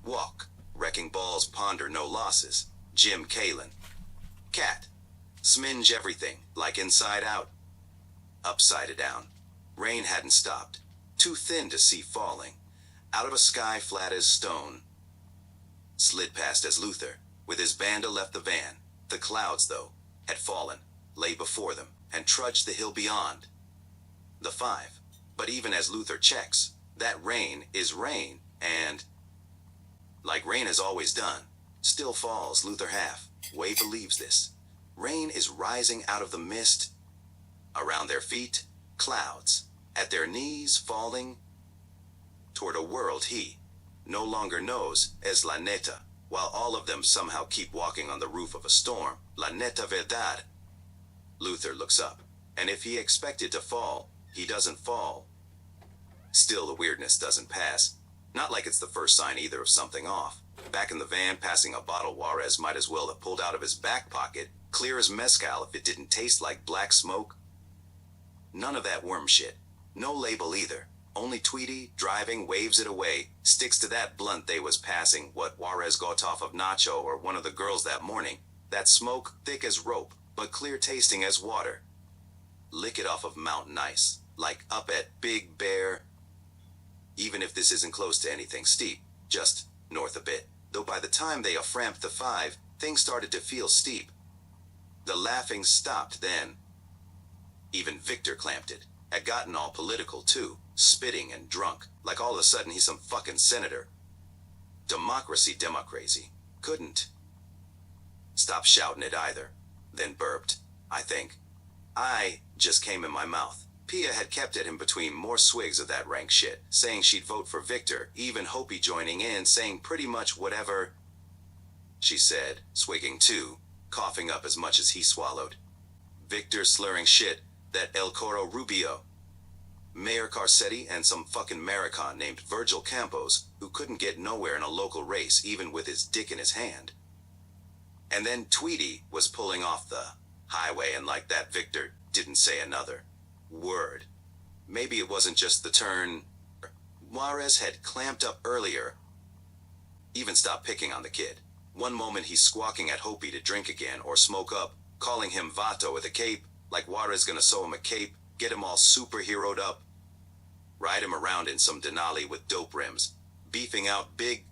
Walk. Wrecking balls ponder no losses. Jim Kalen. Cat. Sminge everything, like inside out. Upside down. Rain hadn't stopped. Too thin to see falling. Out of a sky flat as stone. Slid past as Luther, with his banda left the van. The clouds, though, had fallen, lay before them, and trudged the hill beyond. The 5. But even as Luther checks, that rain is rain, and, like rain has always done, still falls. Luther half-way believes this. Rain is rising out of the mist. Around their feet, clouds. At their knees, falling toward a world he no longer knows as La Neta, while all of them somehow keep walking on the roof of a storm. La Neta Verdad. Luther looks up, and if he expected to fall, he doesn't fall. Still, the weirdness doesn't pass. Not like it's the first sign either of something off. Back in the van, passing a bottle Juarez might as well have pulled out of his back pocket, clear as mezcal if it didn't taste like black smoke. None of that worm shit. No label either. Only Tweety, driving, waves it away, sticks to that blunt they was passing, what Juarez got off of Nacho or one of the girls that morning. That smoke, thick as rope, but clear tasting as water. Lick it off of mountain ice, like up at Big Bear. Even if this isn't close to anything steep, just north a bit. Though by the time they afframped the 5, things started to feel steep. The laughing stopped then. Even Victor clamped it. Had gotten all political too, spitting and drunk, like all of a sudden he's some fucking senator. Democracy. Couldn't stop shouting it either. Then burped, I think. I just came in my mouth. Pia had kept at him between more swigs of that rank shit, saying she'd vote for Victor, even Hopi joining in, saying pretty much whatever she said, swigging too, coughing up as much as he swallowed. Victor slurring shit, that El Coro Rubio, Mayor Carcetti, and some fucking Maricon named Virgil Campos, who couldn't get nowhere in a local race even with his dick in his hand. And then Tweety was pulling off the highway, and like that Victor didn't say another word. Maybe it wasn't just the turn. Juarez had clamped up earlier. Even stopped picking on the kid. One moment he's squawking at Hopi to drink again or smoke up, calling him Vato with a cape, like Juarez gonna sew him a cape, get him all superheroed up, ride him around in some Denali with dope rims, beefing out big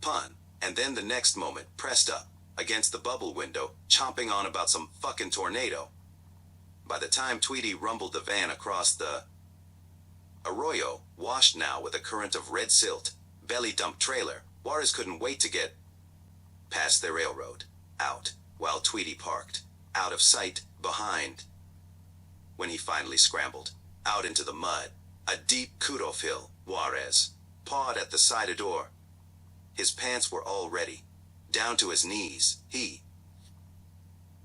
pun, and then the next moment pressed up against the bubble window, chomping on about some fucking tornado. By the time Tweety rumbled the van across the arroyo, washed now with a current of red silt, belly dump trailer, Juarez couldn't wait to get past the railroad, out, while Tweety parked, out of sight, behind. When he finally scrambled out into the mud, a deep kudof hill, Juarez pawed at the side door. His pants were all ready, down to his knees. He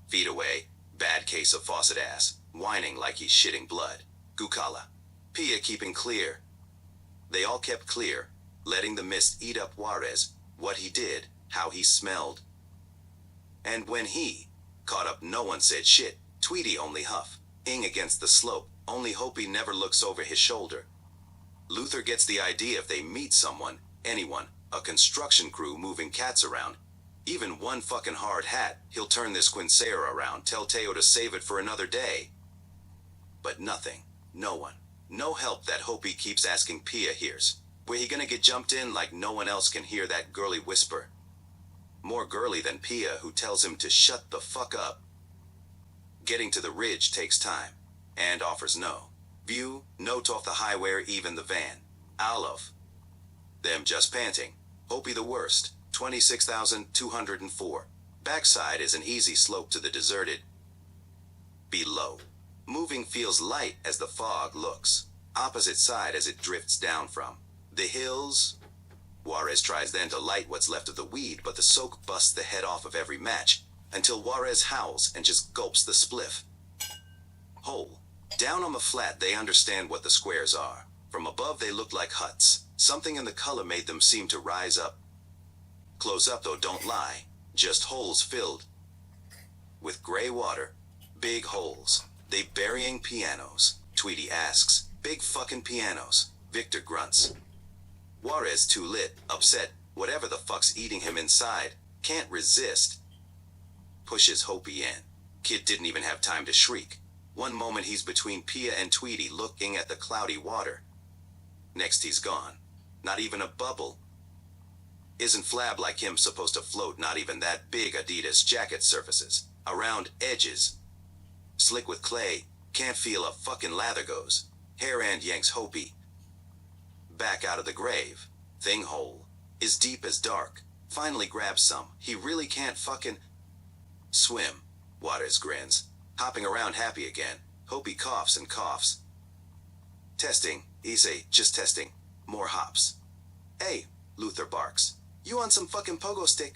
feet away, bad case of faucet ass, whining like he's shitting blood. Gukala. Pia keeping clear. They all kept clear, letting the mist eat up Juarez, what he did, how he smelled. And when he caught up, no one said shit. Tweety only ing against the slope, only hope he never looks over his shoulder. Luther gets the idea if they meet someone, anyone, a construction crew moving cats around, even one fucking hard hat, he'll turn this Quincera around, tell Teo to save it for another day. But nothing, no one, no help. That Hopi keeps asking Pia hears. Where he gonna get jumped in like no one else can hear that girly whisper? More girly than Pia, who tells him to shut the fuck up. Getting to the ridge takes time, and offers no view, note off the highway or even the van. All of them just panting. Hopi the worst, 26,204. Backside is an easy slope to the deserted below. Moving feels light as the fog looks. Opposite side as it drifts down from the hills. Juarez tries then to light what's left of the weed, but the soak busts the head off of every match, until Juarez howls and just gulps the spliff. Whole. Down on the flat they understand what the squares are. From above they look like huts. Something in the color made them seem to rise up. Close up though, don't lie. Just holes filled with gray water. Big holes. They burying pianos. Tweety asks. Big fucking pianos. Victor grunts. Juarez too lit, upset, Whatever the fuck's eating him inside, can't resist. Pushes Hopi in. Kid didn't even have time to shriek. One moment he's between Pia and Tweety looking at the cloudy water. Next he's gone. Not even a bubble. Isn't Flab like him supposed to float not even that big Adidas jacket surfaces? Around edges. Slick with clay, can't feel a fucking lather goes. Hair and yanks Hopi back out of the grave. Thing hole is deep as dark. Finally grabs some. He really can't fucking swim. Juarez grins, hopping around happy again. Hopi coughs and coughs. Testing, easy, just testing. More hops. Hey, Luther barks. You on some fucking pogo stick?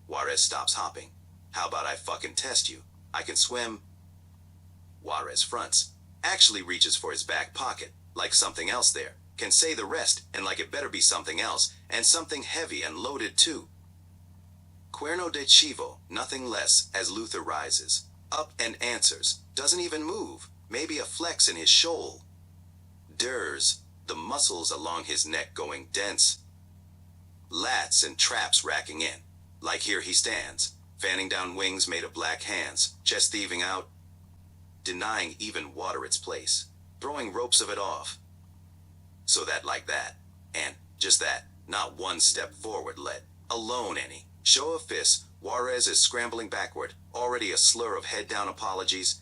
Juarez stops hopping. How about I fucking test you? I can swim. Juarez fronts. Actually reaches for his back pocket, like something else there. Can say the rest, and like it better be something else, and something heavy and loaded too. Cuerno de chivo, nothing less, as Luther rises. Up and answers. Doesn't even move. Maybe a flex in his shoal. Durs, the muscles along his neck going dense. Lats and traps racking in. Like here he stands, fanning down wings made of black hands, chest thieving out. Denying even water its place. Throwing ropes of it off. So that like that, and just that, not one step forward led, alone any. Show of fists, Juarez is scrambling backward, already a slur of head-down apologies.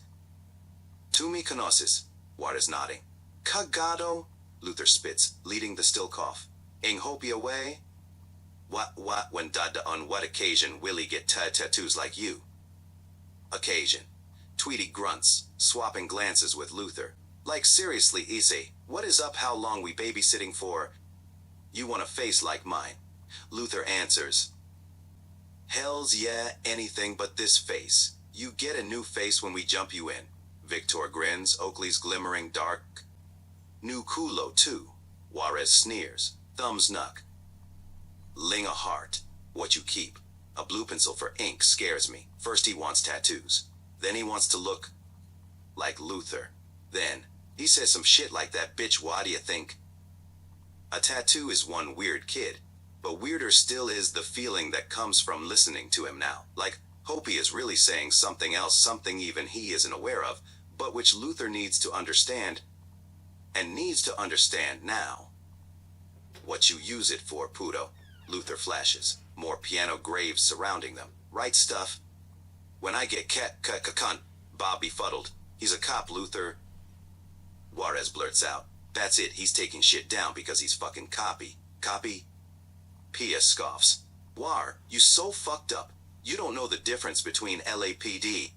Tu me conoces, Juarez nodding. Cagado, Luther spits, leading the still cough. Ing Hopi away? What, when dada on what occasion will he get tattoos like you? Occasion. Tweety grunts, swapping glances with Luther. Like seriously, Issei, what is up? How long we babysitting for? You want a face like mine? Luther answers. Hells yeah, anything but this face. You get a new face when we jump you in. Victor grins, Oakley's glimmering dark. New culo too. Juarez sneers, thumbs knuck. Ling a heart, what you keep. A blue pencil for ink scares me. First he wants tattoos. Then he wants to look like Luther. Then he says some shit like that, bitch, what do you think? A tattoo is one weird kid, but weirder still is the feeling that comes from listening to him now. Like, Hopi is really saying something else, something even he isn't aware of, but which Luther needs to understand, and needs to understand now. What you use it for, Puto? Luther flashes, more piano graves surrounding them. Right stuff. When I get cunt, Bob befuddled. He's a cop, Luther. Juarez blurts out. That's it, he's taking shit down because he's fucking copy. Copy? Pia scoffs. War, you so fucked up. You don't know the difference between LAPD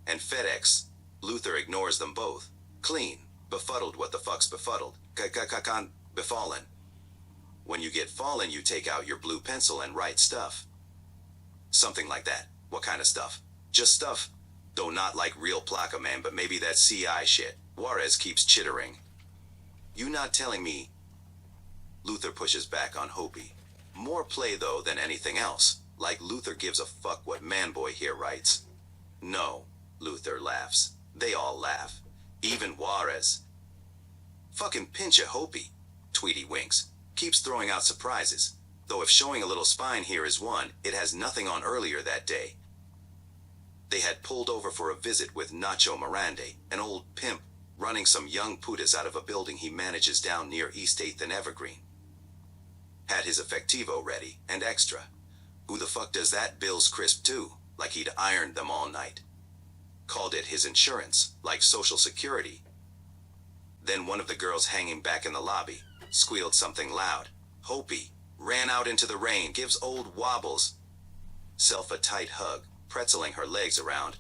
and FedEx. Luther ignores them both. Clean. Befuddled, what the fuck's befuddled? Befallen. When you get fallen, you take out your blue pencil and write stuff. Something like that. What kind of stuff? Just stuff. Though not like real placa man, but maybe that CI shit. Juarez keeps chittering. You not telling me? Luther pushes back on Hopi. More play though than anything else. Like Luther gives a fuck what manboy here writes. No, Luther laughs. They all laugh. Even Juarez. Fucking pinch a Hopi. Tweety winks. Keeps throwing out surprises. Though if showing a little spine here is one, it has nothing on earlier that day. They had pulled over for a visit with Nacho Mirande, an old pimp, running some young putas out of a building he manages down near East 8th and Evergreen. Had his effectivo ready, and extra. Who the fuck does that? Bill's crisp too, like he'd ironed them all night. Called it his insurance, like Social Security. Then one of the girls hanging back in the lobby squealed something loud. Hopi ran out into the rain, gives old wobbles. Self a tight hug, pretzeling her legs around.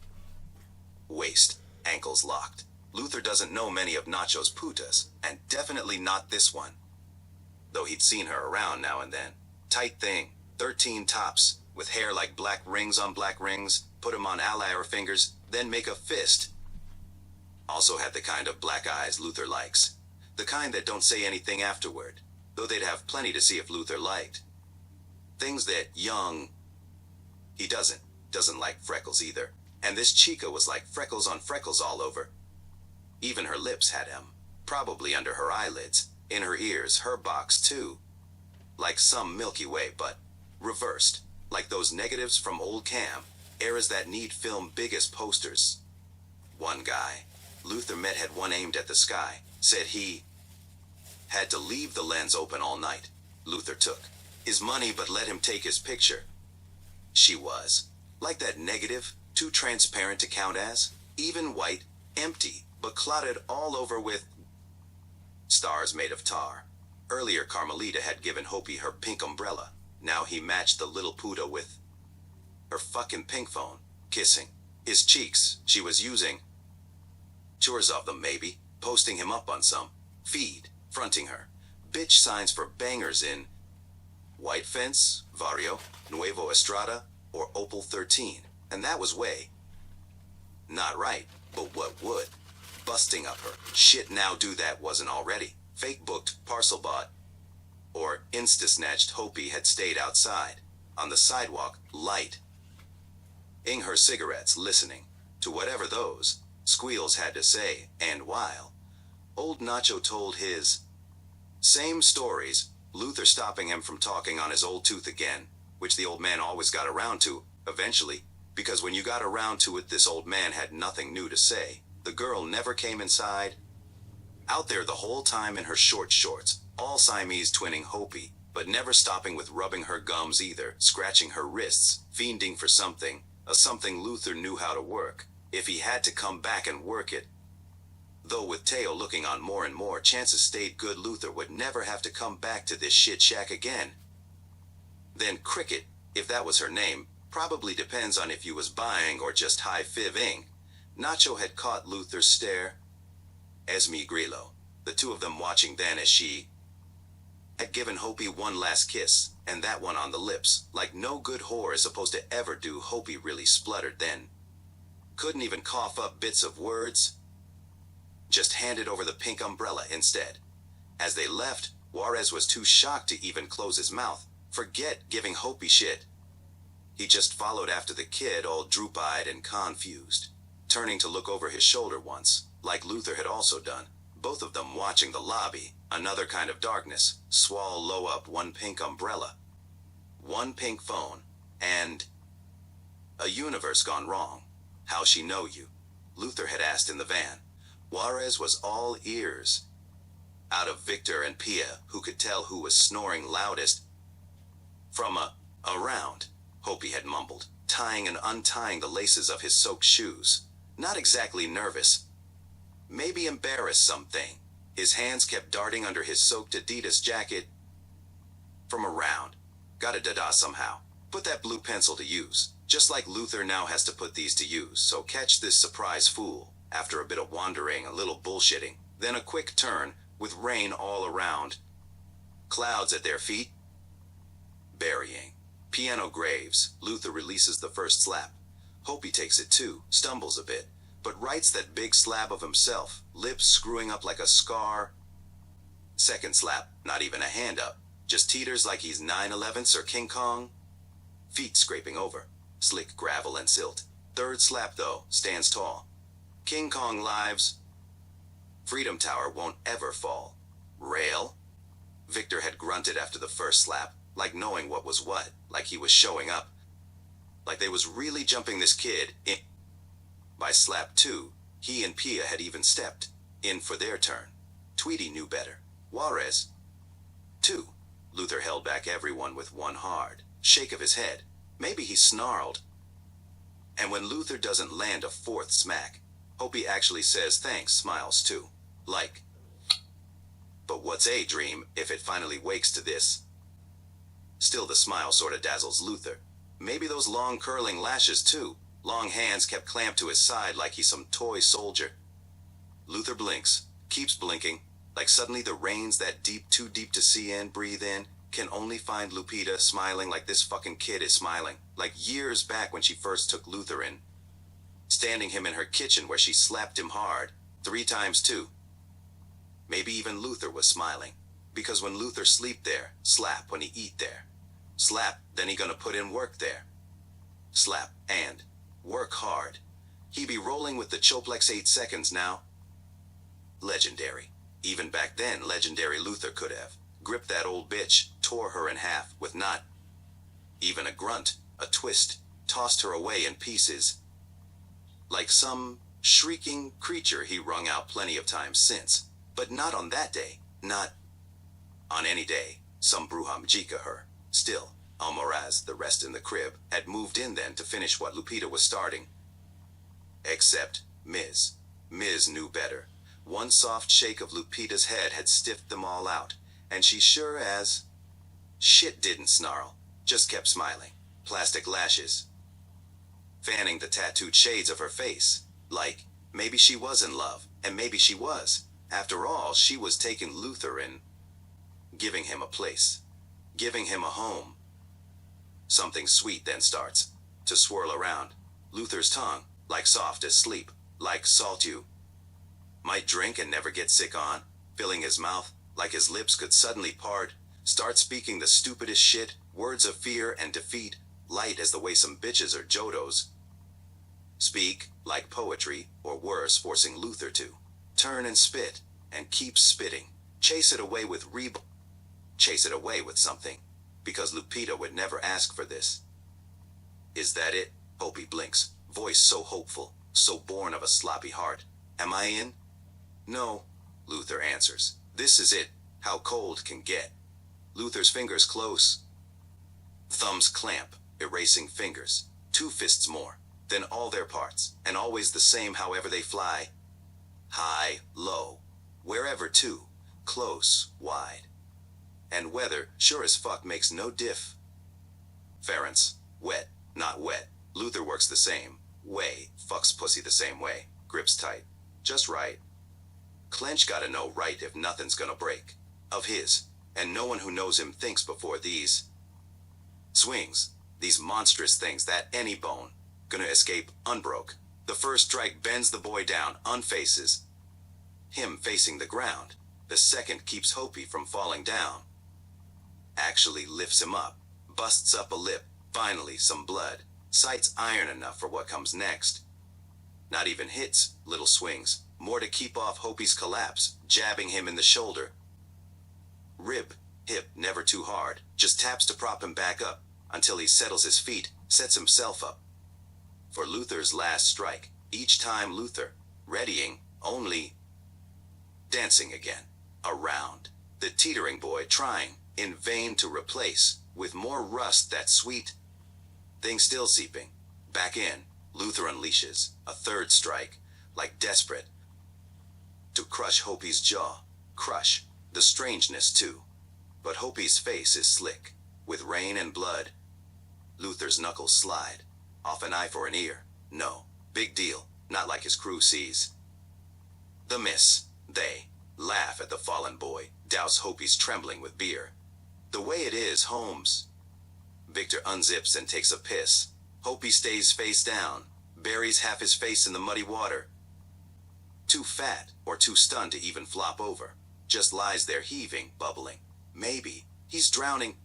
Waist, ankles locked. Luther doesn't know many of Nacho's putas, and definitely not this one. Though he'd seen her around now and then. Tight thing, 13 tops, with hair like black rings on black rings, put 'em on ally fingers, then make a fist. Also had the kind of black eyes Luther likes. The kind that don't say anything afterward, though they'd have plenty to see if Luther liked. Things that young... He doesn't like freckles either, and this chica was like freckles on freckles all over. Even her lips had 'em, probably under her eyelids, in her ears, her box too. like some Milky Way, but reversed, like those negatives from old cam, eras that need film biggest posters. One guy Luther met had one aimed at the sky, said he had to leave the lens open all night. Luther took his money but let him take his picture. She was like that negative, too transparent to count as, even white, empty, but clotted all over with stars made of tar. Earlier Carmelita had given Hopi her pink umbrella. Now he matched the little Puda with her fucking pink phone, kissing his cheeks. She was using chores of them maybe, posting him up on some feed, fronting her bitch signs for bangers in White Fence, Vario, Nuevo Estrada, or Opal 13. And that was way not right, but what would? Busting up her shit now do that wasn't already. Fake booked, parcel bought, or insta-snatched Hopi had stayed outside, on the sidewalk, lighting her cigarettes, listening to whatever those squeals had to say, and while old Nacho told his same stories, Luther stopping him from talking on his old tooth again, which the old man always got around to, eventually, because when you got around to it this old man had nothing new to say. The girl never came inside. Out there the whole time in her short shorts, all Siamese twinning Hopi, but never stopping with rubbing her gums either, scratching her wrists, fiending for something, a something Luther knew how to work, if he had to come back and work it. Though with Teo looking on more and more, chances stayed good Luther would never have to come back to this shit shack again. Then Cricket, if that was her name, probably depends on if you was buying or just high-fiving. Nacho had caught Luther's stare. Esme Grillo, the two of them watching then as she had given Hopi one last kiss, and that one on the lips, like no good whore is supposed to ever do. Hopi really spluttered then. Couldn't even cough up bits of words. Just handed over the pink umbrella instead. As they left, Juarez was too shocked to even close his mouth. Forget giving Hopi shit. He just followed after the kid, all droop-eyed and confused, turning to look over his shoulder once, like Luther had also done, both of them watching the lobby. Another kind of darkness, swall low up, one pink umbrella, one pink phone, and a universe gone wrong. How she know you? Luther had asked in the van. Juarez was all ears. Out of Victor and Pia, who could tell who was snoring loudest. From around, Hopi had mumbled, tying and untying the laces of his soaked shoes. Not exactly nervous. Maybe embarrassed something. His hands kept darting under his soaked Adidas jacket. From around. Gotta dada somehow. Put that blue pencil to use. Just like Luther now has to put these to use. So catch this surprise fool. After a bit of wandering, a little bullshitting. Then a quick turn, with rain all around. Clouds at their feet. Burying. Piano graves. Luther releases the first slap. Hopi takes it too, stumbles a bit, but writes that big slab of himself, lips screwing up like a scar. Second slap, not even a hand up, just teeters like he's 9/11 or King Kong. Feet scraping over, slick gravel and silt. Third slap though, stands tall. King Kong lives. Freedom Tower won't ever fall. Rail? Victor had grunted after the first slap, like knowing what was what, like he was showing up. Like they was really jumping this kid in. By slap 2, he and Pia had even stepped in for their turn. Tweety knew better. Juarez. 2. Luther held back everyone with one hard shake of his head. Maybe he snarled. And when Luther doesn't land a fourth smack, Hopi actually says thanks, smiles too. Like. But what's a dream if it finally wakes to this? Still the smile sorta dazzles Luther. Maybe those long curling lashes too. Long hands kept clamped to his side like he's some toy soldier. Luther blinks, keeps blinking, like suddenly the rain's that deep, too deep to see and breathe in, can only find Lupita smiling like this fucking kid is smiling, like years back when she first took Luther in. Standing him in her kitchen where she slapped him hard, 3 times too. Maybe even Luther was smiling, because when Luther sleep there, slap when he eat there. Slap, then he gonna put in work there. Slap, and work hard. He be rolling with the Choplex 8 seconds now. Legendary. Even back then, legendary Luther could have gripped that old bitch, tore her in half with not even a grunt, a twist, tossed her away in pieces. Like some shrieking creature he wrung out plenty of times since, but not on that day, not on any day. Some bruhamjika her. Still, Almaraz, the rest in the crib, had moved in then to finish what Lupita was starting. Except Ms. Ms. knew better. One soft shake of Lupita's head had stiffed them all out, and she sure as shit didn't snarl, just kept smiling. Plastic lashes fanning the tattooed shades of her face, like maybe she was in love, and maybe she was. After all, she was taking Luther and giving him a place, giving him a home. Something sweet then starts to swirl around Luther's tongue, like soft as sleep, like salt you might drink and never get sick on, filling his mouth, like his lips could suddenly part, start speaking the stupidest shit, words of fear and defeat, light as the way some bitches or jodos speak, like poetry, or worse, forcing Luther to turn and spit, and keep spitting, chase it away with chase it away with something, because Lupita would never ask for this. Is that it? Opie blinks, voice so hopeful, so born of a sloppy heart. Am I in? No, Luther answers. This is it, how cold can get. Luther's fingers close. Thumbs clamp, erasing fingers. 2 fists more, then all their parts, and always the same however they fly. High, low, wherever to, close, wide. And weather, sure as fuck, makes no diff. Ference, wet, not wet. Luther works the same way, fucks pussy the same way, grips tight, just right. Clench gotta know right if nothing's gonna break. Of his, and no one who knows him thinks before these swings, these monstrous things that any bone gonna escape unbroke. The first strike bends the boy down, unfaces him facing the ground. The second keeps Hopi from falling down. Actually lifts him up, busts up a lip, finally some blood, sights iron enough for what comes next. Not even hits, little swings, more to keep off Hopi's collapse, jabbing him in the shoulder. Rib, hip, never too hard, just taps to prop him back up, until he settles his feet, sets himself up for Luther's last strike, each time Luther, readying, only dancing again, around, the teetering boy trying, in vain to replace, with more rust that sweet thing still seeping back in. Luther unleashes a third strike, like desperate to crush Hopi's jaw, crush the strangeness too. But Hopi's face is slick with rain and blood. Luther's knuckles slide off an eye for an ear. No big deal, not like his crew sees the miss. They laugh at the fallen boy, douse Hopi's trembling with beer. The way it is, Holmes. Victor unzips and takes a piss. Hopi stays face down, buries half his face in the muddy water. Too fat or too stunned to even flop over. Just lies there heaving, bubbling. Maybe he's drowning.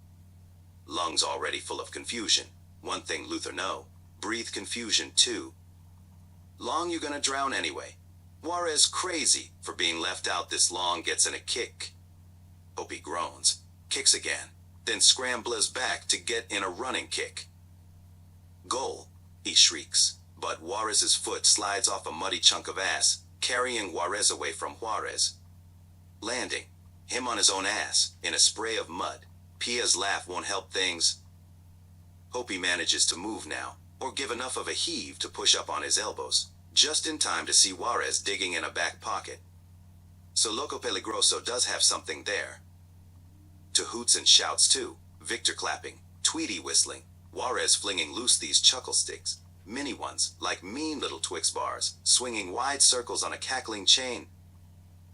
Lungs already full of confusion. One thing Luther know. Breathe confusion too. Long you gonna drown anyway. Juarez crazy for being left out this long, gets in a kick. Hopi groans, kicks again, then scrambles back to get in a running kick. Goal, he shrieks, but Juarez's foot slides off a muddy chunk of ass, carrying Juarez away from Juarez. Landing him on his own ass, in a spray of mud. Pia's laugh won't help things. Hopi manages to move now, or give enough of a heave to push up on his elbows, just in time to see Juarez digging in a back pocket. So Loco Peligroso does have something there. To hoots and shouts too, Victor clapping, Tweety whistling, Juarez flinging loose these chuckle sticks, mini ones, like mean little Twix bars, swinging wide circles on a cackling chain.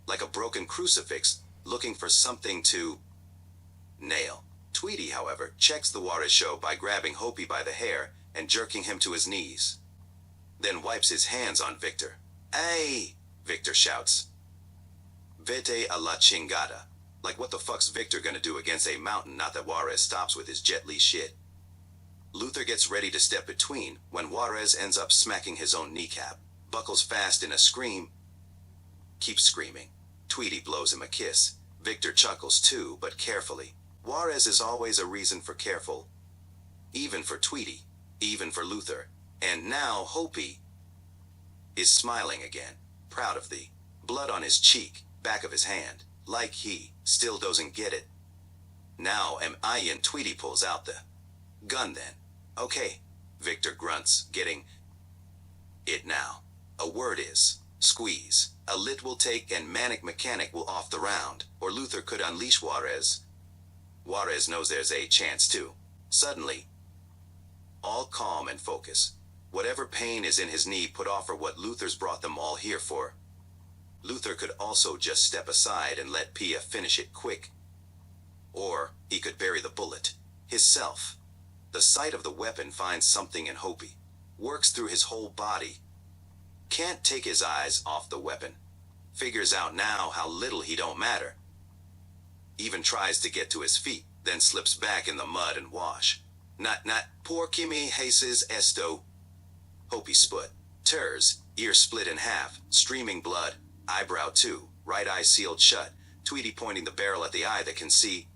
Like a broken crucifix, looking for something to nail. Tweety, however, checks the Juarez show by grabbing Hopi by the hair and jerking him to his knees. Then wipes his hands on Victor. Ay! Victor shouts. Vete a la chingada. Like what the fuck's Victor gonna do against a mountain? Not that Juarez stops with his Jet Li shit. Luther gets ready to step between when Juarez ends up smacking his own kneecap, buckles fast in a scream. Keeps screaming. Tweety blows him a kiss. Victor chuckles too, but carefully. Juarez is always a reason for careful. Even for Tweety. Even for Luther. And now Hopi is smiling again, proud of the blood on his cheek, back of his hand, like he still doesn't get it. Now am I in. Tweety pulls out the gun then. Okay, Victor grunts, getting it now. A word is squeeze. A lit will take and manic mechanic will off the round, or Luther could unleash Juarez. Juarez knows there's a chance too. Suddenly, all calm and focus. Whatever pain is in his knee put off for what Luther's brought them all here for. Luther could also just step aside and let Pia finish it quick. Or he could bury the bullet. Hisself. The sight of the weapon finds something in Hopi. Works through his whole body. Can't take his eyes off the weapon. Figures out now how little he don't matter. Even tries to get to his feet, then slips back in the mud and wash. Not, por que me haces esto. Hopi split. Ters, ear split in half, streaming blood, eyebrow too, right eye sealed shut, Tweety pointing the barrel at the eye that can see.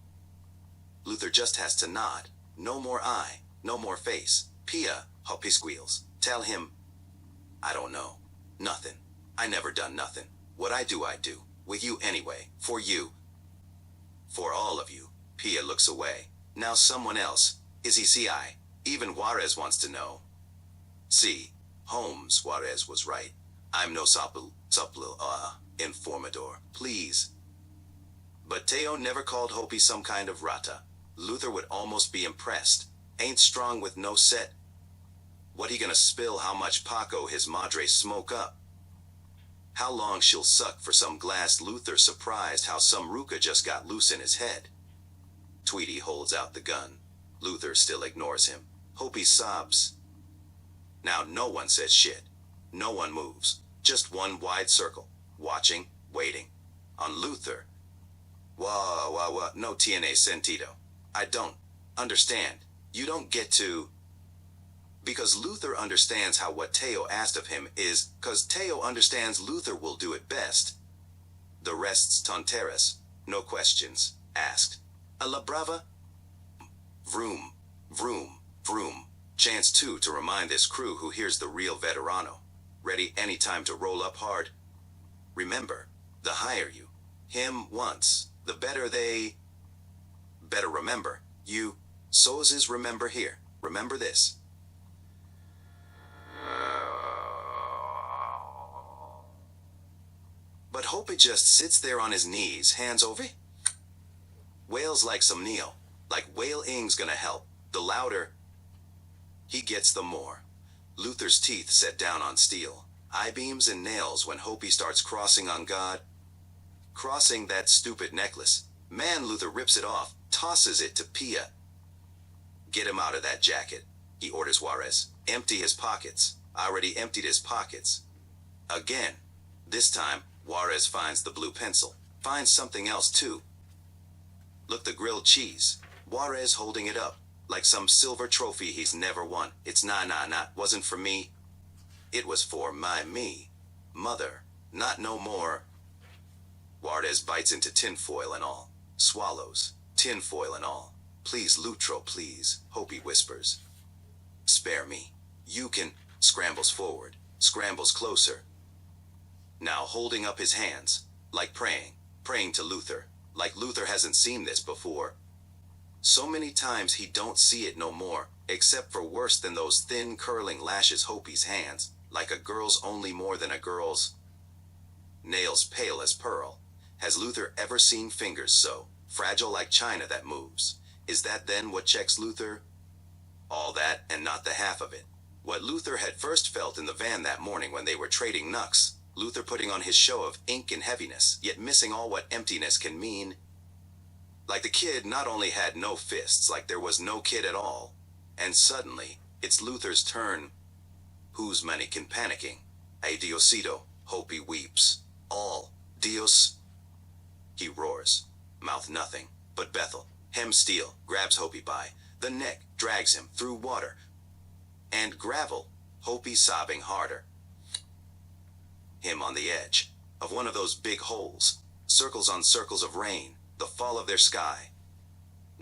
Luther just has to nod. No more eye, no more face. Pia, Hopi squeals. Tell him, I don't know. Nothing. I never done nothing. What I do. With you anyway. For you. For all of you. Pia looks away. Now someone else. Is he CI? Even Juarez wants to know. See, Holmes, Juarez was right. I'm no informador. Please. But Teo never called Hopi some kind of rata. Luther would almost be impressed. Ain't strong with no set. What he gonna spill how much Paco his madre smoke up? How long she'll suck for some glass. Luther surprised how some ruca just got loose in his head. Tweety holds out the gun. Luther still ignores him. Hopi sobs. Now no one says shit. No one moves. Just one wide circle. Watching, waiting. On Luther. No tiene sentido. I don't understand. You don't get to... Because Luther understands how what Teo asked of him is, cause Teo understands Luther will do it best. The rest's tonteras, no questions, asked. A la brava? Vroom, vroom, vroom. Chance too to remind this crew who hears the real veterano. Ready anytime to roll up hard. Remember, the higher you, him once, the better they... Better remember, you, so's is remember here. Remember this. But Hopi just sits there on his knees, hands over. Wails like some Neo, like wail ing's gonna help. The louder he gets, the more. Luther's teeth set down on steel, eye-beams and nails when Hopi starts crossing on God. Crossing that stupid necklace. Man, Luther rips it off, tosses it to Pia. Get him out of that jacket, he orders Juarez. Empty his pockets. Already emptied his pockets. Again. This time, Juarez finds the blue pencil. Finds something else too. Look, the grilled cheese. Juarez holding it up. Like some silver trophy he's never won. It's nah, wasn't for me. It was for me. Mother. Not no more. Juarez bites into tinfoil and all. Swallows. Tinfoil and all. Please, Lutro, please, Hopi whispers. Spare me. You can... Scrambles forward. Scrambles closer. Now holding up his hands. Like praying. Praying to Luther. Like Luther hasn't seen this before. So many times he don't see it no more. Except for worse than those thin curling lashes Hopi's hands. Like a girl's, only more than a girl's. Nails pale as pearl. Has Luther ever seen fingers so fragile like china that moves? Is that then what checks Luther? All that and not the half of it. What Luther had first felt in the van that morning when they were trading knucks. Luther putting on his show of ink and heaviness, yet missing all what emptiness can mean. Like the kid not only had no fists, like there was no kid at all. And suddenly, it's Luther's turn. Who's mannequin panicking? Ay Diosito, Hopi weeps. All, Dios. He roars. Mouth nothing, but Bethel, hem steel, grabs Hopi by the neck, drags him through water and gravel, Hopi sobbing harder. Him on the edge of one of those big holes, circles on circles of rain, the fall of their sky.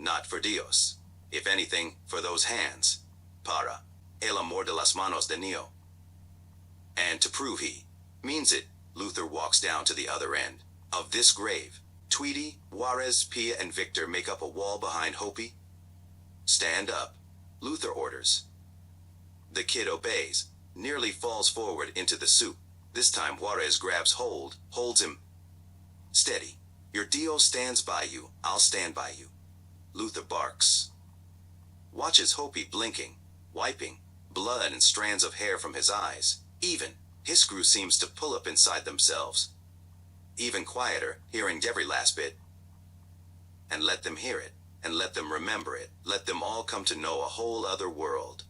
not for Dios. If anything, for those hands. Para el amor de las manos de Neo. And to prove he means it, Luther walks down to the other end of this grave. Tweety, Juarez, Pia, and Victor make up a wall behind Hopi. Stand up, Luther orders. The kid obeys, nearly falls forward into the soup. This time Juarez grabs hold, holds him. Steady. Your Dio stands by you, I'll stand by you. Luther barks. Watches Hopi blinking, wiping blood and strands of hair from his eyes. Even his screw seems to pull up inside themselves. Even quieter, hearing every last bit. And let them hear it, and let them remember it. Let them all come to know a whole other world.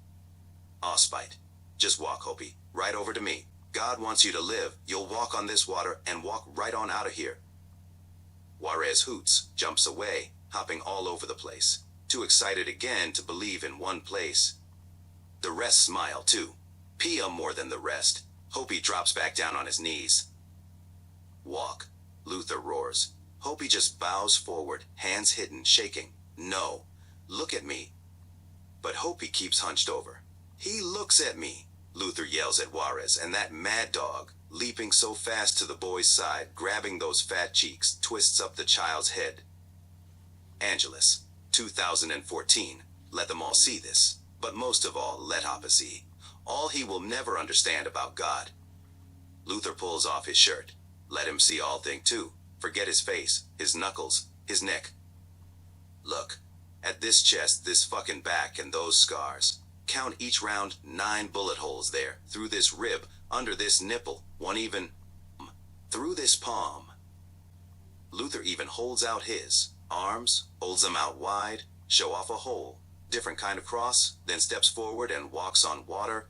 Spite. Just walk, Hopi, right over to me. God wants you to live. You'll walk on this water and walk right on out of here. Juarez hoots, jumps away, hopping all over the place. Too excited again to believe in one place. The rest smile too. Pia more than the rest. Hopi drops back down on his knees. Walk, Luther roars. Hopi just bows forward, hands hidden, shaking. No, look at me. But Hopi keeps hunched over. He looks at me, Luther yells at Juarez, and that mad dog, leaping so fast to the boy's side, grabbing those fat cheeks, twists up the child's head. Angelus, 2014, let them all see this, but most of all, let Hoppa see. All he will never understand about God. Luther pulls off his shirt. Let him see all thing too. Forget his face, his knuckles, his neck. Look, at this chest, this fucking back, and those scars. Count each round, 9 bullet holes there, through this rib, under this nipple, one even through this palm. Luther even holds out his arms, holds them out wide, show off a hole, different kind of cross, then steps forward and walks on water,